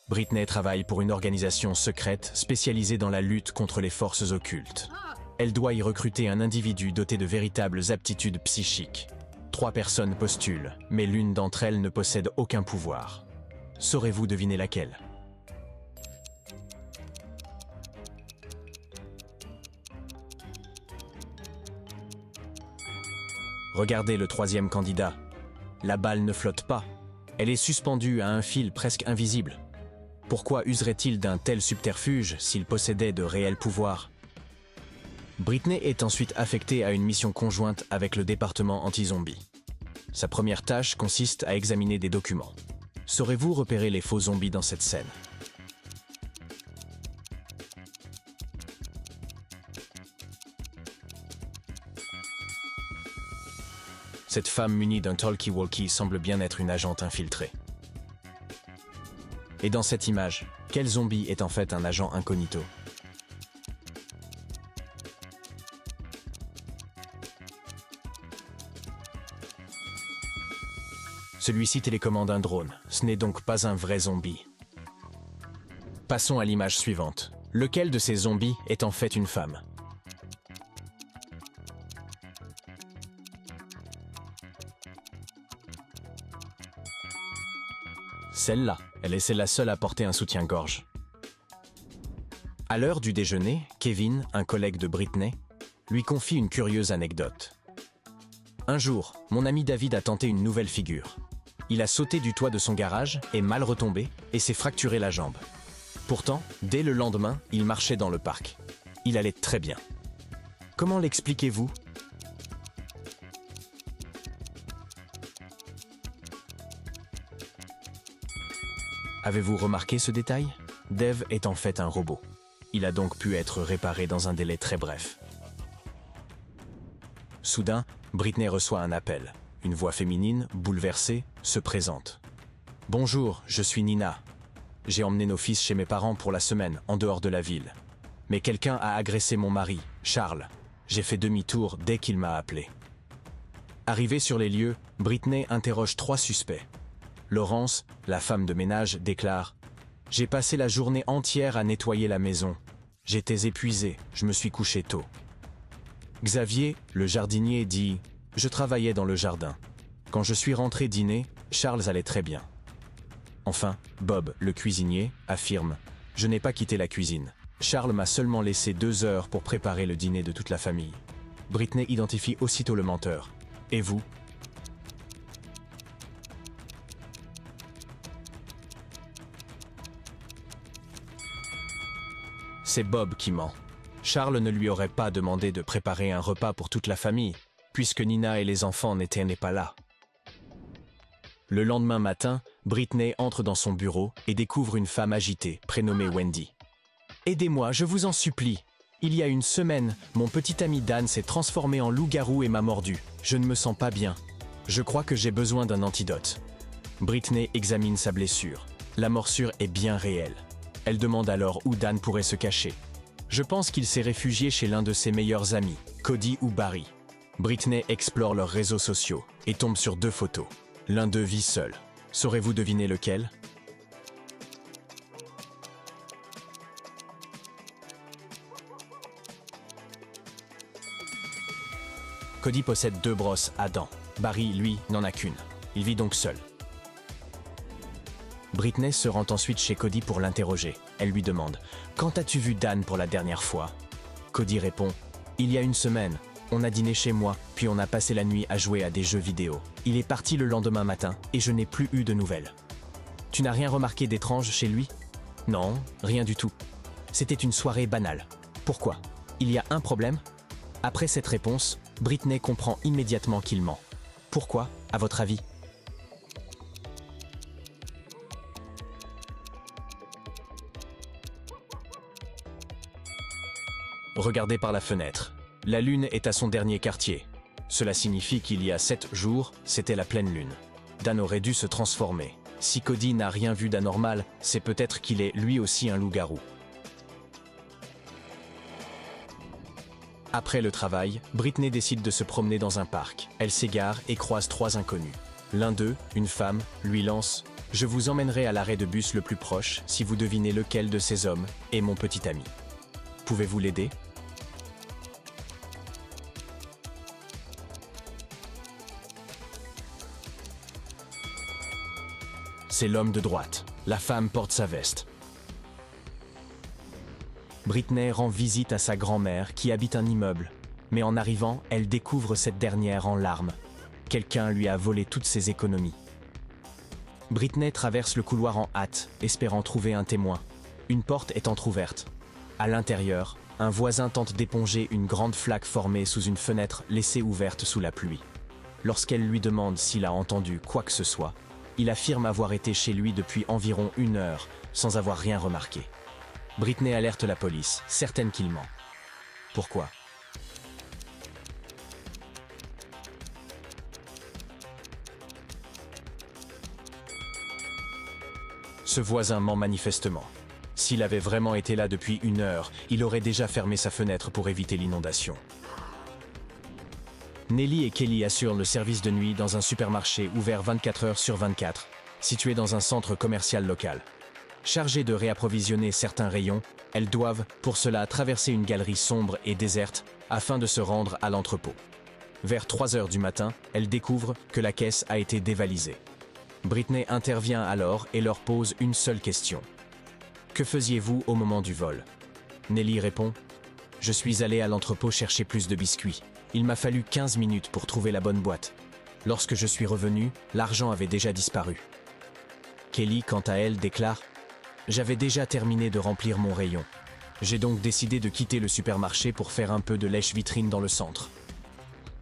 Britney travaille pour une organisation secrète spécialisée dans la lutte contre les forces occultes. Elle doit y recruter un individu doté de véritables aptitudes psychiques. 3 personnes postulent, mais l'une d'entre elles ne possède aucun pouvoir. Saurez-vous deviner laquelle? Regardez le 3e candidat. La balle ne flotte pas. Elle est suspendue à un fil presque invisible. Pourquoi userait-il d'un tel subterfuge s'il possédait de réels pouvoirs? Britney est ensuite affectée à une mission conjointe avec le département anti-zombie. Sa première tâche consiste à examiner des documents. Saurez-vous repérer les faux zombies dans cette scène? Cette femme munie d'un talkie-walkie semble bien être une agente infiltrée. Et dans cette image, quel zombie est en fait un agent incognito? Celui-ci télécommande un drone, ce n'est donc pas un vrai zombie. Passons à l'image suivante. Lequel de ces zombies est en fait une femme? Celle-là, elle est la seule à porter un soutien-gorge. À l'heure du déjeuner, Kevin, un collègue de Britney, lui confie une curieuse anecdote. Un jour, mon ami David a tenté une nouvelle figure. Il a sauté du toit de son garage, est mal retombé et s'est fracturé la jambe. Pourtant, dès le lendemain, il marchait dans le parc. Il allait très bien. Comment l'expliquez-vous? Avez-vous remarqué ce détail? Dave est en fait un robot. Il a donc pu être réparé dans un délai très bref. Soudain, Britney reçoit un appel. Une voix féminine, bouleversée, se présente. « Bonjour, je suis Nina. J'ai emmené nos fils chez mes parents pour la semaine, en dehors de la ville. Mais quelqu'un a agressé mon mari, Charles. J'ai fait demi-tour dès qu'il m'a appelé. » Arrivée sur les lieux, Britney interroge 3 suspects. Laurence, la femme de ménage, déclare « J'ai passé la journée entière à nettoyer la maison. J'étais épuisé, je me suis couché tôt. » Xavier, le jardinier, dit « Je travaillais dans le jardin. Quand je suis rentré dîner, Charles allait très bien. » Enfin, Bob, le cuisinier, affirme « Je n'ai pas quitté la cuisine. Charles m'a seulement laissé 2 heures pour préparer le dîner de toute la famille. » Britney identifie aussitôt le menteur. Et vous? C'est Bob qui ment. Charles ne lui aurait pas demandé de préparer un repas pour toute la famille, puisque Nina et les enfants n'étaient pas là. Le lendemain matin, Britney entre dans son bureau et découvre une femme agitée, prénommée Wendy. « Aidez-moi, je vous en supplie. Il y a une semaine, mon petit ami Dan s'est transformé en loup-garou et m'a mordu. Je ne me sens pas bien. Je crois que j'ai besoin d'un antidote. » Britney examine sa blessure. La morsure est bien réelle. Elle demande alors où Dan pourrait se cacher. Je pense qu'il s'est réfugié chez l'un de ses meilleurs amis, Cody ou Barry. Britney explore leurs réseaux sociaux et tombe sur 2 photos. L'un d'eux vit seul. Saurez-vous deviner lequel? Cody possède 2 brosses à dents. Barry, lui, n'en a qu'une. Il vit donc seul. Britney se rend ensuite chez Cody pour l'interroger. Elle lui demande « Quand as-tu vu Dan pour la dernière fois ?» Cody répond « Il y a une semaine. On a dîné chez moi, puis on a passé la nuit à jouer à des jeux vidéo. Il est parti le lendemain matin et je n'ai plus eu de nouvelles. » Tu n'as rien remarqué d'étrange chez lui? Non, rien du tout. C'était une soirée banale. Pourquoi? Il y a un problème? Après cette réponse, Britney comprend immédiatement qu'il ment. Pourquoi, à votre avis? Regardez par la fenêtre. La lune est à son dernier quartier. Cela signifie qu'il y a 7 jours, c'était la pleine lune. Dan aurait dû se transformer. Si Cody n'a rien vu d'anormal, c'est peut-être qu'il est lui aussi un loup-garou. Après le travail, Britney décide de se promener dans un parc. Elle s'égare et croise 3 inconnus. L'un d'eux, une femme, lui lance « Je vous emmènerai à l'arrêt de bus le plus proche si vous devinez lequel de ces hommes est mon petit ami. Pouvez-vous l'aider? C'est l'homme de droite. La femme porte sa veste. Britney rend visite à sa grand-mère qui habite un immeuble. Mais en arrivant, elle découvre cette dernière en larmes. Quelqu'un lui a volé toutes ses économies. Britney traverse le couloir en hâte, espérant trouver un témoin. Une porte est entr'ouverte. À l'intérieur, un voisin tente d'éponger une grande flaque formée sous une fenêtre laissée ouverte sous la pluie. Lorsqu'elle lui demande s'il a entendu quoi que ce soit, il affirme avoir été chez lui depuis environ 1 heure, sans avoir rien remarqué. Britney alerte la police, certaine qu'il ment. Pourquoi? Ce voisin ment manifestement. S'il avait vraiment été là depuis 1 heure, il aurait déjà fermé sa fenêtre pour éviter l'inondation. Nelly et Kelly assurent le service de nuit dans un supermarché ouvert 24 heures sur 24, situé dans un centre commercial local. Chargées de réapprovisionner certains rayons, elles doivent, pour cela, traverser une galerie sombre et déserte afin de se rendre à l'entrepôt. Vers 3 heures du matin, elles découvrent que la caisse a été dévalisée. Britney intervient alors et leur pose une seule question. Que faisiez-vous au moment du vol? Nelly répond: Je suis allée à l'entrepôt chercher plus de biscuits. Il m'a fallu 15 minutes pour trouver la bonne boîte. Lorsque je suis revenue, l'argent avait déjà disparu. Kelly, quant à elle, déclare: J'avais déjà terminé de remplir mon rayon. J'ai donc décidé de quitter le supermarché pour faire un peu de lèche-vitrine dans le centre.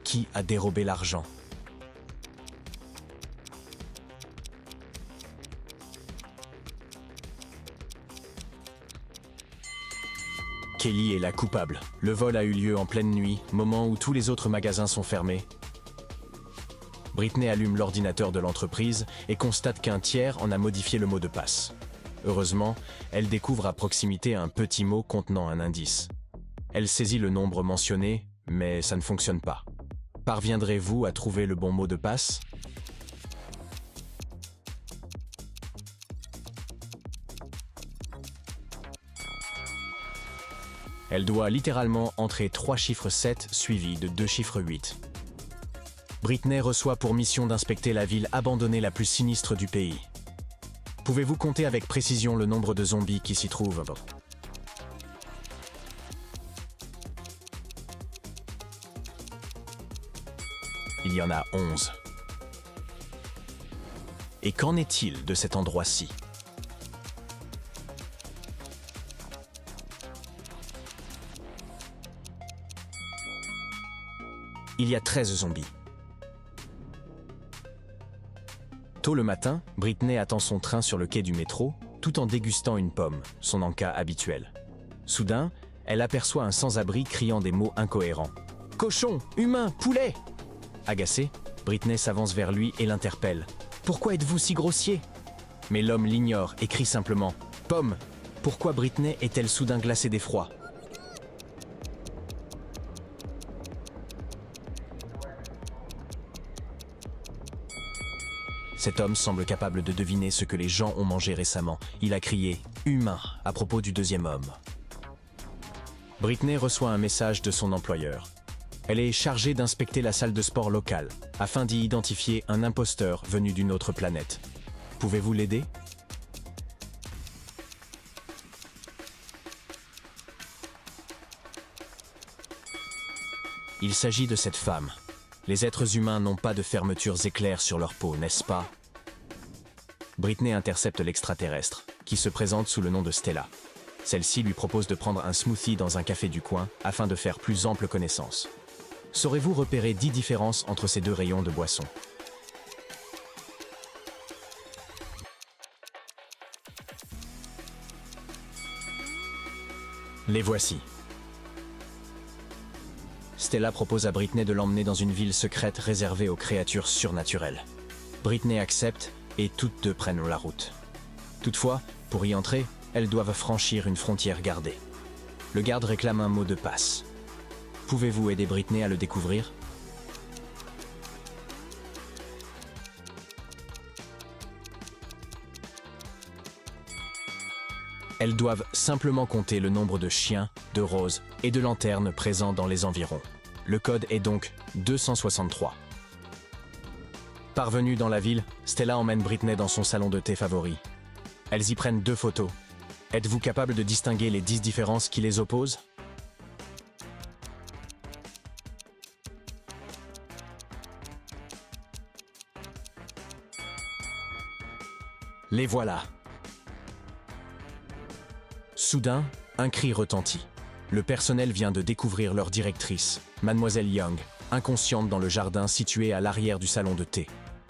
Qui a dérobé l'argent? Kelly est la coupable. Le vol a eu lieu en pleine nuit, moment où tous les autres magasins sont fermés. Britney allume l'ordinateur de l'entreprise et constate qu'un tiers en a modifié le mot de passe. Heureusement, elle découvre à proximité un petit mot contenant un indice. Elle saisit le nombre mentionné, mais ça ne fonctionne pas. Parviendrez-vous à trouver le bon mot de passe? Elle doit littéralement entrer 3 chiffres 7 suivis de 2 chiffres 8. Britney reçoit pour mission d'inspecter la ville abandonnée la plus sinistre du pays. Pouvez-vous compter avec précision le nombre de zombies qui s'y trouvent? Il y en a 11. Et qu'en est-il de cet endroit-ci? Il y a 13 zombies. Tôt le matin, Britney attend son train sur le quai du métro, tout en dégustant une pomme, son encas habituel. Soudain, elle aperçoit un sans-abri criant des mots incohérents. « Cochon, humain, poulet !» Agacée, Britney s'avance vers lui et l'interpelle. « Pourquoi êtes-vous si grossier ?» Mais l'homme l'ignore et crie simplement « Pomme !» Pourquoi Britney est-elle soudain glacée d'effroi? Cet homme semble capable de deviner ce que les gens ont mangé récemment. Il a crié « Humain » à propos du deuxième homme. Britney reçoit un message de son employeur. Elle est chargée d'inspecter la salle de sport locale, afin d'y identifier un imposteur venu d'une autre planète. Pouvez-vous l'aider? Il s'agit de cette femme. Les êtres humains n'ont pas de fermetures éclairs sur leur peau, n'est-ce pas? Britney intercepte l'extraterrestre, qui se présente sous le nom de Stella. Celle-ci lui propose de prendre un smoothie dans un café du coin afin de faire plus ample connaissance. Saurez-vous repérer 10 différences entre ces 2 rayons de boissons? Les voici. Stella propose à Britney de l'emmener dans une ville secrète réservée aux créatures surnaturelles. Britney accepte et toutes 2 prennent la route. Toutefois, pour y entrer, elles doivent franchir une frontière gardée. Le garde réclame un mot de passe. Pouvez-vous aider Britney à le découvrir? Elles doivent simplement compter le nombre de chiens, de roses et de lanternes présents dans les environs. Le code est donc 263. Parvenue dans la ville, Stella emmène Britney dans son salon de thé favori. Elles y prennent 2 photos. Êtes-vous capable de distinguer les 10 différences qui les opposent? Les voilà. Soudain, un cri retentit. Le personnel vient de découvrir leur directrice, Mademoiselle Young, inconsciente dans le jardin situé à l'arrière du salon de thé.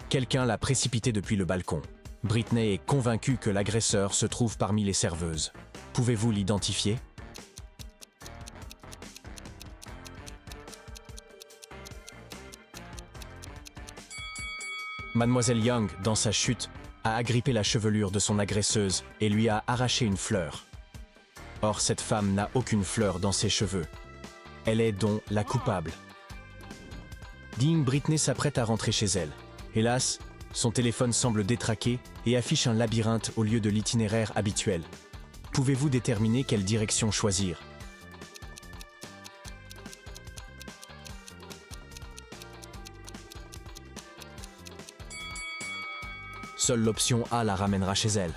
Quelqu'un l'a précipitée depuis le balcon. Britney est convaincue que l'agresseur se trouve parmi les serveuses. Pouvez-vous l'identifier? Mademoiselle Young, dans sa chute, a agrippé la chevelure de son agresseuse et lui a arraché une fleur. Or, cette femme n'a aucune fleur dans ses cheveux. Elle est donc la coupable. Britney s'apprête à rentrer chez elle. Hélas, son téléphone semble détraqué et affiche un labyrinthe au lieu de l'itinéraire habituel. Pouvez-vous déterminer quelle direction choisir? Seule l'option A la ramènera chez elle.